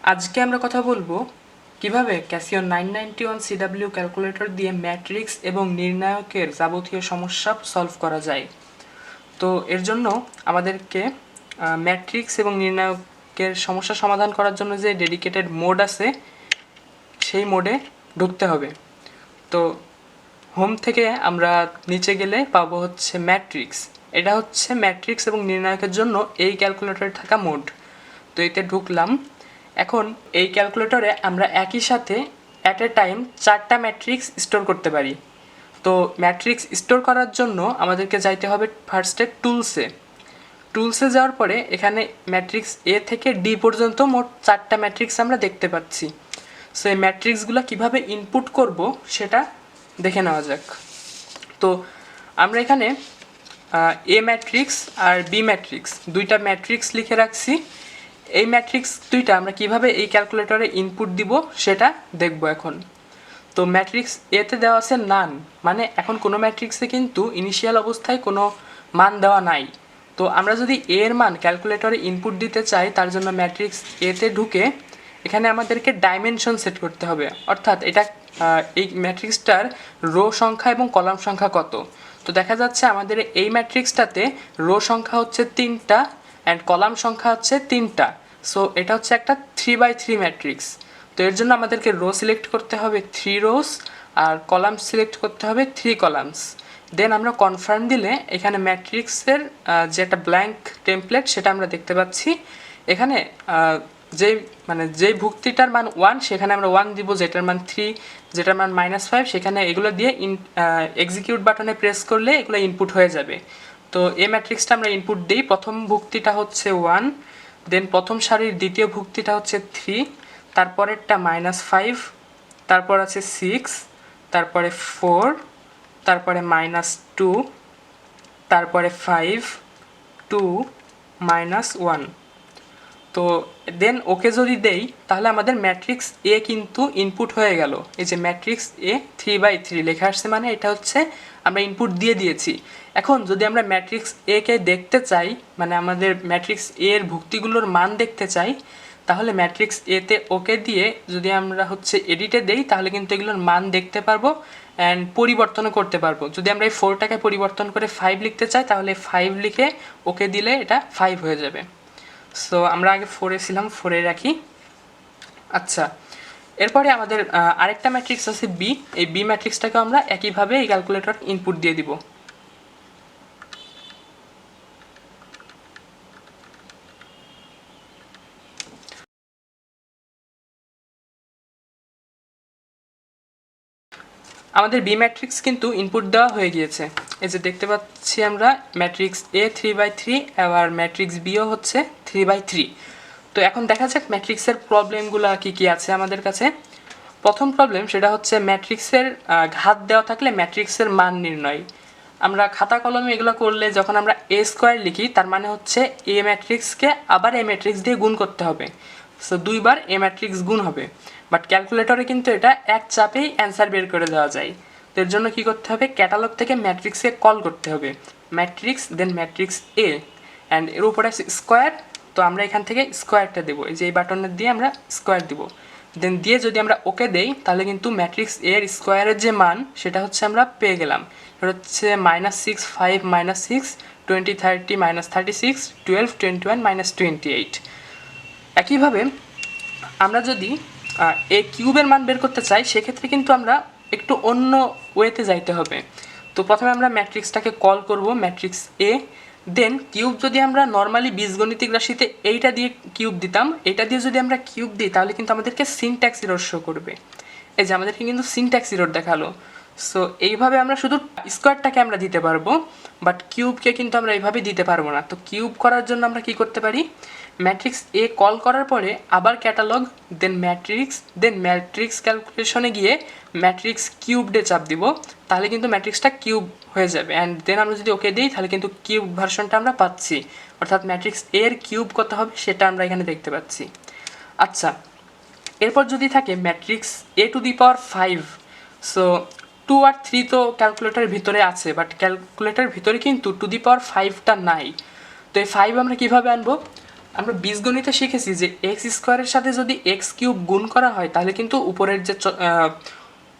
আজকে আমরা কথা বলবো কিভাবে ক্যাসিও 991 সিডাব্লিউ ক্যালকুলেটর দিয়ে ম্যাট্রিক্স এবং নির্ণায়কের যাবতীয় সমস্যা সলভ করা যায়। তো এর জন্য আমাদেরকে ম্যাট্রিক্স এবং নির্ণায়কের সমস্যা সমাধান করার জন্য যে ডেডিকেটেড মোড আছে সেই মোডে ঢুকতে হবে। তো হোম থেকে আমরা নিচে গেলে পাবো হচ্ছে ম্যাট্রিক্স। এটা হচ্ছে ম্যাট্রিক্স এবং নির্ণায়কের জন্য এই ক্যালকুলেটরে থাকা মোড। তো এতে ঢুকলাম। এখন এই ক্যালকুলেটরে আমরা একই সাথে অ্যাট এ টাইম 4টা ম্যাট্রিক্স স্টোর করতে পারি। তো ম্যাট্রিক্স স্টোর করার জন্য আমাদেরকে যাইতে হবে ফার্স্টে টুলসে যাওয়ার পরে এখানে ম্যাট্রিক্স এ থেকে ডি পর্যন্ত মোট 4টা ম্যাট্রিক্স আমরা দেখতে পাচ্ছি। সো এই ম্যাট্রিক্সগুলো কীভাবে ইনপুট করব সেটা দেখে নেওয়া যাক। তো আমরা এখানে এ ম্যাট্রিক্স আর বি ম্যাট্রিক্স দুইটা ম্যাট্রিক্স লিখে রাখছি। এই ম্যাট্রিক্স দুইটা আমরা কিভাবে এই ক্যালকুলেটরে ইনপুট দিব সেটা দেখব এখন। তো ম্যাট্রিক্স এতে দেওয়া আছে নান, মানে এখন কোনো ম্যাট্রিক্সে কিন্তু ইনিশিয়াল অবস্থায় কোনো মান দেওয়া নাই। তো আমরা যদি এ এর মান ক্যালকুলেটরে ইনপুট দিতে চাই তার জন্য ম্যাট্রিক্স এতে ঢুকে এখানে আমাদেরকে ডাইমেনশন সেট করতে হবে, অর্থাৎ এটা এই ম্যাট্রিক্সটার রো সংখ্যা এবং কলাম সংখ্যা কত। তো দেখা যাচ্ছে আমাদের এই ম্যাট্রিক্সটাতে রো সংখ্যা হচ্ছে 3টা অ্যান্ড কলাম সংখ্যা হচ্ছে 3টা। সো এটা হচ্ছে একটা 3x3 ম্যাট্রিক্স। তো এর জন্য আমাদেরকে রো সিলেক্ট করতে হবে 3 রোস আর কলাম সিলেক্ট করতে হবে 3 কলামস। দেন আমরা কনফার্ম দিলে এখানে ম্যাট্রিক্সের যে একটা ব্ল্যাঙ্ক টেমপ্লেট সেটা আমরা দেখতে পাচ্ছি। এখানে যেই ভুক্তিটার মান 1 সেখানে আমরা 1 দিব, যেটার মান 3, যেটার মান -5 সেখানে এগুলো দিয়ে এক্সিকিউট বাটনে প্রেস করলে এগুলো ইনপুট হয়ে যাবে। তো এই ম্যাট্রিক্সটা আমরা ইনপুট দিই। প্রথম ভুক্তিটা হচ্ছে 1, দেন প্রথম সারির দ্বিতীয় ভুক্তিটা হচ্ছে 3, তারপরেরটা -5, তারপর আছে 6, তারপরে 4, তারপরে -2, তারপরে 5, 2, -1। তো দেন ওকে যদি দেই তাহলে আমাদের ম্যাট্রিক্স এ কিন্তু ইনপুট হয়ে গেল। এই যে ম্যাট্রিক্স এ 3x3 লেখা আসছে, মানে এটা হচ্ছে আমরা ইনপুট দিয়ে দিয়েছি। এখন যদি আমরা ম্যাট্রিক্স এ কে দেখতে চাই, মানে আমাদের ম্যাট্রিক্স এ এর ভুক্তিগুলোর মান দেখতে চাই, তাহলে ম্যাট্রিক্স এতে ওকে দিয়ে যদি আমরা হচ্ছে এডিটে দেই তাহলে কিন্তু এগুলোর মান দেখতে পারবো অ্যান্ড পরিবর্তনও করতে পারবো। যদি আমরা এই 4টাকে পরিবর্তন করে 5 লিখতে চাই তাহলে 5 লিখে ওকে দিলে এটা 5 হয়ে যাবে। সো আমরা আগে 4 ছিলাম, 4 রাখি। আচ্ছা, এরপরে আমাদের আরেকটা ম্যাট্রিক্স আছে বি। এই বি ম্যাট্রিক্সটাকে আমরা একইভাবে এই ক্যালকুলেটর ইনপুট দিয়ে দিব। আমাদের বি ম্যাট্রিক্স কিন্তু ইনপুট দেওয়া হয়ে গিয়েছে। এই যে দেখতে পাচ্ছি আমরা ম্যাট্রিক্স এ 3x3, আবার ম্যাট্রিক্স বিও হচ্ছে 3x3। তো এখন দেখা যাক ম্যাট্রিক্সের প্রবলেমগুলো কী কী আছে আমাদের কাছে। প্রথম প্রবলেম সেটা হচ্ছে ম্যাট্রিক্সের ঘাত দেওয়া থাকলে ম্যাট্রিক্সের মান নির্ণয়। আমরা খাতা কলমে এগুলো করলে যখন আমরা এ স্কোয়ার লিখি তার মানে হচ্ছে এ ম্যাট্রিক্সকে আবার এ ম্যাট্রিক্স দিয়ে গুণ করতে হবে। সো 2বার এ ম্যাট্রিক্স গুণ হবে। বাট ক্যালকুলেটরে কিন্তু এটা এক চাপেই অ্যান্সার বের করে দেওয়া যায়। তো এর জন্য কী করতে হবে, ক্যাটালগ থেকে ম্যাট্রিক্সকে কল করতে হবে, matrix then matrix A and এর উপরে আছে স্কোয়ার। তো আমরা এখান থেকে স্কোয়ারটা দেবো, এই যে এই বাটনের দিয়ে আমরা স্কোয়ার দিব। দেন দিয়ে যদি আমরা ওকে দেই তাহলে কিন্তু ম্যাট্রিক্স এর স্কোয়ারের যে মান সেটা হচ্ছে আমরা পেয়ে গেলাম। এটা হচ্ছে -6, 5, -6, 20, 30, -36, 12, 21, -28। একইভাবে আমরা যদি এ কিউবের মান বের করতে চাই সেক্ষেত্রে কিন্তু আমরা একটু অন্য ওয়েতে যাইতে হবে। তো প্রথমে আমরা ম্যাট্রিক্সটাকে কল করব ম্যাট্রিক্স এ, দেন কিউব যদি আমরা নর্মালি বীজগণিতিক রাশিতে এইটা দিয়ে কিউব দিতাম, এটা দিয়ে যদি আমরা কিউব দিই তাহলে কিন্তু আমাদেরকে সিনট্যাক্স এরর শো করবে। এই যে আমাদেরকে কিন্তু সিনট্যাক্স এরর দেখালো। সো এইভাবে আমরা শুধু স্কোয়ারটাকে আমরা দিতে পারবো, বাট কিউবকে কিন্তু আমরা এইভাবে দিতে পারবো না। তো কিউব করার জন্য আমরা কি করতে পারি, ম্যাট্রিক্স এ কল করার পরে আবার ক্যাটালগ দেন ম্যাট্রিক্স ক্যালকুলেশনে গিয়ে ম্যাট্রিক্স কিউবডে চাপ দিব, তাহলে কিন্তু ম্যাট্রিক্সটা কিউব হয়ে যাবে। অ্যান্ড দেন আমরা যদি ওকে দিই তাহলে কিন্তু কিউব ভার্সনটা আমরা পাচ্ছি, অর্থাৎ ম্যাট্রিক্স এর কিউব কত হবে সেটা আমরা এখানে দেখতে পাচ্ছি। আচ্ছা, এরপর যদি থাকে matrix A to the power 5, so 2 আর 3 তো ক্যালকুলেটরের ভিতরে আছে, বাট ক্যালকুলেটরের ভিতরে কিন্তু টু দি পাওয়ার 5টা নাই। তো এই 5 আমরা কীভাবে আনবো, আমরা বীজগণিতে শিখেছি যে এক্স স্কোয়ারের সাথে যদি এক্স কিউব গুণ করা হয় তাহলে কিন্তু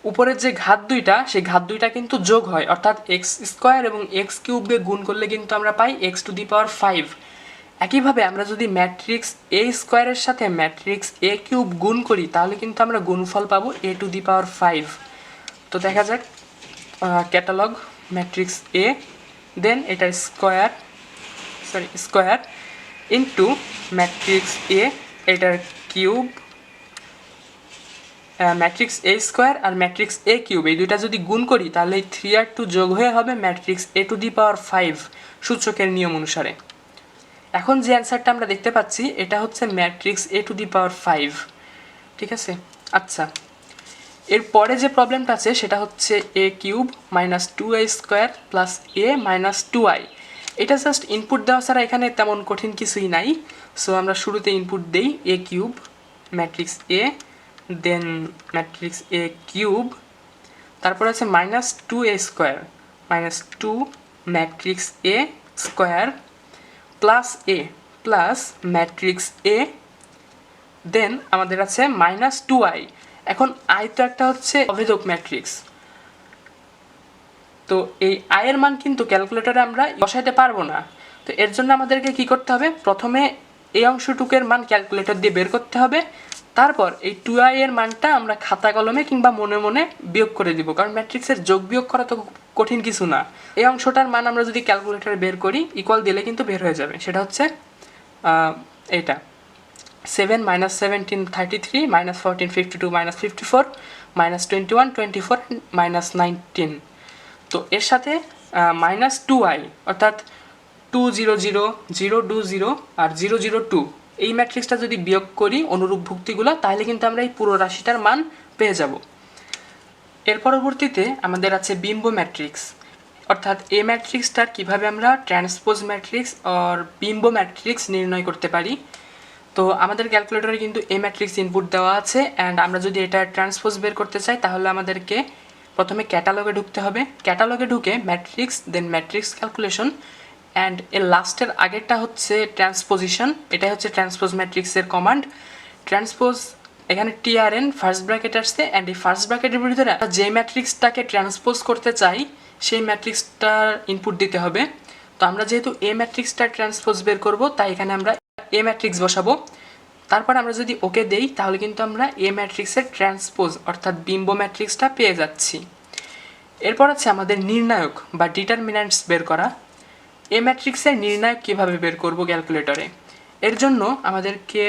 উপরের যে ঘাত দুইটা সেই ঘাত দুইটা কিন্তু যোগ হয়, অর্থাৎ এক্স স্কোয়ার এবং এক্স কিউবকে গুণ করলে কিন্তু আমরা পাই এক্স টু দি পাওয়ার 5। একইভাবে আমরা যদি ম্যাট্রিক্স এ স্কোয়ারের সাথে ম্যাট্রিক্স এ কিউব গুণ করি তাহলে কিন্তু আমরা গুণফল পাবো এ টু দি পাওয়ার 5। তো দেখা যাক ক্যাটালগ ম্যাট্রিক্স এ, দেন এটা স্কোয়ার ইন্টু ম্যাট্রিক্স এ, এটার cube, matrix A square R matrix A cube এই দুইটা যদি গুণ করি তাহলে 3 আর 2 যোগ হয়ে হবে ম্যাট্রিক্স এ টু দি পাওয়ার 5 সূচকের নিয়ম অনুসারে। এখন যে অ্যান্সারটা আমরা দেখতে পাচ্ছি এটা হচ্ছে ম্যাট্রিক্স এ টু দি পাওয়ার 5। ঠিক আছে, আচ্ছা এরপরে যে প্রবলেমটা আছে সেটা হচ্ছে A cube minus 2a square plus A minus 2i। এটা জাস্ট ইনপুট দেওয়া ছাড়া এখানে তেমন কঠিন কিছুই নাই। সো আমরা শুরুতে ইনপুট দেই A cube matrix A, then matrix A cube, তারপর আছে minus 2a square minus 2 matrix A square plus A plus matrix A, then আমাদের আছে মাইনাস 2i। এখন আই তো একটা হচ্ছে অভেদক ম্যাট্রিক্স, তো এই আয়ের মান কিন্তু ক্যালকুলেটরে আমরা বসাইতে পারবো না। তো এর জন্য আমাদেরকে কি করতে হবে, প্রথমে এই অংশটুকের মান ক্যালকুলেটর দিয়ে বের করতে হবে, তারপর এই 2i এর মানটা আমরা খাতা কলমে কিংবা মনে মনে বিয়োগ করে দিব, কারণ ম্যাট্রিক্সের যোগ বিয়োগ করা তো কঠিন কিছু না। এই অংশটার মান আমরা যদি ক্যালকুলেটরে বের করি ইকুয়াল দিলে কিন্তু বের হয়ে যাবে, সেটা হচ্ছে এইটা 7 minus 17 33 minus 14 52 minus 54 minus 21 24 minus 19। তো এর সাথে মাইনাস 2i অর্থাৎ 2 0 0 0 2 0 আর 0 0 2 এই ম্যাট্রিক্সটা যদি বিয়োগ করি অনুরূপ ভুক্তিগুলো তাহলে কিন্তু আমরা এই পুরো রাশিটার মান পেয়ে যাব। এর পরবর্তীতে আমাদের আছে বিম্ব ম্যাট্রিক্স, অর্থাৎ এ ম্যাট্রিক্সটার কীভাবে আমরা ট্রান্সপোজ ম্যাট্রিক্স আর বিম্ব ম্যাট্রিক্স নির্ণয় করতে পারি। তো আমাদের ক্যালকুলেটরে কিন্তু এ ম্যাট্রিক্স ইনপুট দেওয়া আছে, অ্যান্ড আমরা যদি এটা ট্রান্সপোজ বের করতে চাই তাহলে আমাদেরকে প্রথমে ক্যাটালগে ঢুকতে হবে, ক্যাটালগে ঢুকে matrix then matrix calculation, and এর লাস্টের আগেরটা হচ্ছে ট্রান্সপোজিশন। এটাই হচ্ছে ট্রান্সপোজ ম্যাট্রিক্সের কমান্ড। ট্রান্সপোজ এখানে টিআরএন ফার্স্ট ব্র্যাকেট আসছে, অ্যান্ড এই ফার্স্ট ব্র্যাকেটের ভিতরে যে ম্যাট্রিক্সটাকে ট্রান্সপোজ করতে চাই সেই ম্যাট্রিক্সটার ইনপুট দিতে হবে। তো আমরা যেহেতু এ ম্যাট্রিক্সটা ট্রান্সপোজ বের করব তাই এখানে আমরা এ ম্যাট্রিক্স বসাবো। তারপর আমরা যদি ওকে দেই তাহলে কিন্তু আমরা এ ম্যাট্রিক্সের ট্রান্সপোজ অর্থাৎ বিম্ব ম্যাট্রিক্সটা পেয়ে যাচ্ছি। এরপর আছে আমাদের নির্ণায়ক বা ডিটারমিন্যান্টস বের করা। এ ম্যাট্রিক্সের নির্ণায়ক কীভাবে বের করব ক্যালকুলেটরে, এর জন্য আমাদেরকে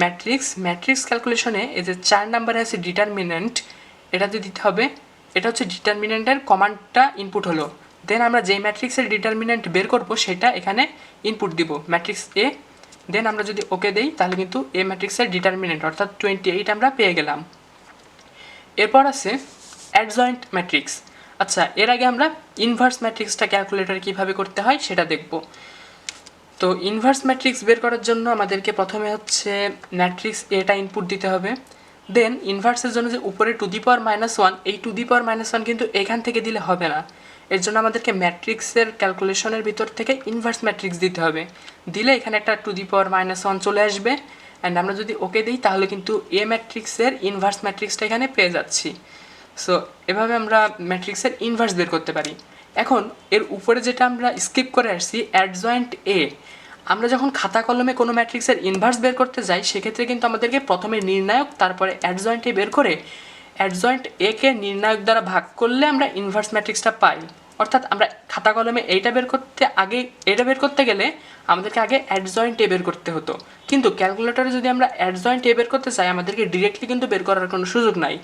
ম্যাট্রিক্স ক্যালকুলেশনে এই যে 4 নম্বরে আছে ডিটারমিন্যান্ট, এটাতে দিতে হবে। এটা হচ্ছে ডিটারমিন্যান্টের কমান্ডটা ইনপুট হলো, দেন আমরা যেই ম্যাট্রিক্সের ডিটারমিন্যান্ট বের করব সেটা এখানে ইনপুট দিব ম্যাট্রিক্স এ, দেন আমরা যদি ওকে দেই তাহলে কিন্তু এ ম্যাট্রিক্সের ডিটারমিন্যান্ট অর্থাৎ 28 আমরা পেয়ে গেলাম। এরপর আছে অ্যাডজয়েন্ট ম্যাট্রিক্স। আচ্ছা এর আগে আমরা ইনভার্স ম্যাট্রিক্সটা ক্যালকুলেটরে কীভাবে করতে হয় সেটা দেখব। তো ইনভার্স ম্যাট্রিক্স বের করার জন্য আমাদেরকে প্রথমে হচ্ছে ম্যাট্রিক্স এটা ইনপুট দিতে হবে, দেন ইনভার্সের জন্য যে উপরে টু দি পাওয়ার -1 এই টু দি পাওয়ার -1 কিন্তু এখান থেকে দিলে হবে না, এর জন্য আমাদেরকে ম্যাট্রিক্সের ক্যালকুলেশনের ভিতর থেকে ইনভার্স ম্যাট্রিক্স দিতে হবে, দিলে এখানে একটা টু দি পাওয়ার -1 চলে আসবে, অ্যান্ড আমরা যদি ওকে দিই তাহলে কিন্তু এ ম্যাট্রিক্সের ইনভার্স ম্যাট্রিক্সটা এখানে পেয়ে যাচ্ছি। সো এভাবে আমরা ম্যাট্রিক্সের ইনভার্স বের করতে পারি। এখন এর উপরে যেটা আমরা স্কিপ করে আসছি অ্যাডজয়েন্ট এ, আমরা যখন খাতা কলমে কোনো ম্যাট্রিক্সের ইনভার্স বের করতে যাই সেক্ষেত্রে কিন্তু আমাদেরকে প্রথমে নির্ণায়ক তারপরে অ্যাডজয়েন্ট এ বের করে অ্যাডজয়েন্ট এ কে নির্ণায়ক দ্বারা ভাগ করলে আমরা ইনভার্স ম্যাট্রিক্সটা পাই। অর্থাৎ আমরা খাতা কলমে এটা বের করতে গেলে আমাদেরকে আগে অ্যাডজয়েন্ট এ বের করতে হতো, কিন্তু ক্যালকুলেটরে যদি আমরা অ্যাডজয়েন্ট এ বের করতে চাই আমাদেরকে ডিরেক্টলি কিন্তু বের করার কোনো সুযোগ নাই।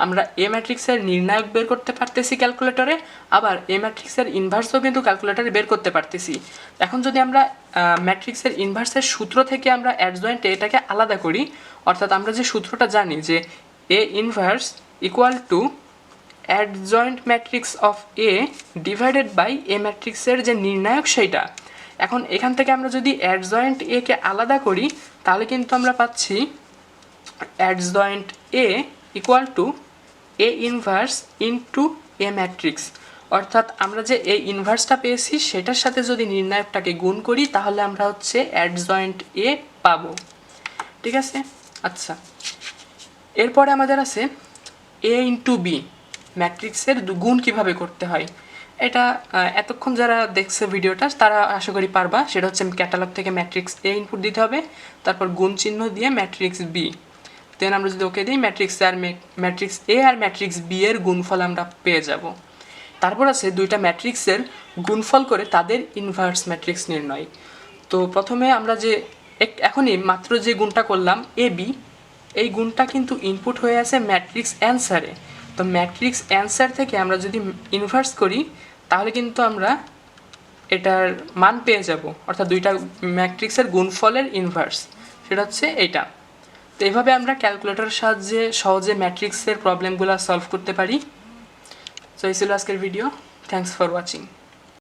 আমরা এ ম্যাট্রিক্সের নির্ণায়ক বের করতে পারতেছি ক্যালকুলেটরে, আবার এ ম্যাট্রিক্সের ইনভার্সও কিন্তু ক্যালকুলেটরে বের করতে পারতেছি। এখন যদি আমরা ম্যাট্রিক্সের ইনভার্সের সূত্র থেকে আমরা অ্যাডজয়েন্ট এটাকে আলাদা করি, অর্থাৎ আমরা যে সূত্রটা জানি যে A inverse equal to adjoint matrix of A divided by A ম্যাট্রিক্সের যে নির্ণায়ক সেইটা। এখন এখান থেকে আমরা যদি অ্যাডজয়েন্ট এ কে আলাদা করি তাহলে কিন্তু আমরা পাচ্ছি adjoint A equal to A inverse into a matrix, অর্থাৎ আমরা যে এই ইনভার্সটা পেয়েছি সেটার সাথে যদি নির্ণায়কটাকে গুণ করি তাহলে আমরা হচ্ছে অ্যাডজয়েন্ট এ পাবো। ঠিক আছে, আচ্ছা এরপরে আমাদের আছে এ ইন্টু বি ম্যাট্রিক্সের গুণ কিভাবে করতে হয়। এটা এতক্ষণ যারা দেখছে ভিডিওটা তারা আশা করি পারবা। সেটা হচ্ছে ক্যাটালগ থেকে ম্যাট্রিক্স এ ইনপুট দিতে হবে, তারপর গুণ চিহ্ন দিয়ে ম্যাট্রিক্স বি, দেন আমরা যদি ওকে দিই ম্যাট্রিক্স এ আর ম্যাট্রিক্স বি এর গুণফল আমরা পেয়ে যাব। তারপর আছে দুইটা ম্যাট্রিক্সের গুণফল করে তাদের ইনভার্স ম্যাট্রিক্স নির্ণয়। তো প্রথমে আমরা যে এখনই মাত্র যে গুণটা করলাম এ বি, এই গুণটা কিন্তু ইনপুট হয়ে আছে ম্যাট্রিক্স অ্যান্সারে। তো ম্যাট্রিক্স অ্যান্সার থেকে আমরা যদি ইনভার্স করি তাহলে কিন্তু আমরা এটার মান পেয়ে যাব, অর্থাৎ দুইটা ম্যাট্রিক্সের গুণফলের ইনভার্স, সেটা হচ্ছে এইটা। তো এইভাবে আমরা ক্যালকুলেটরের সাহায্যে সহজে ম্যাট্রিক্সের প্রবলেমগুলো সলভ করতে পারি। সো এই ছিল আজকের ভিডিও। Thanks for watching.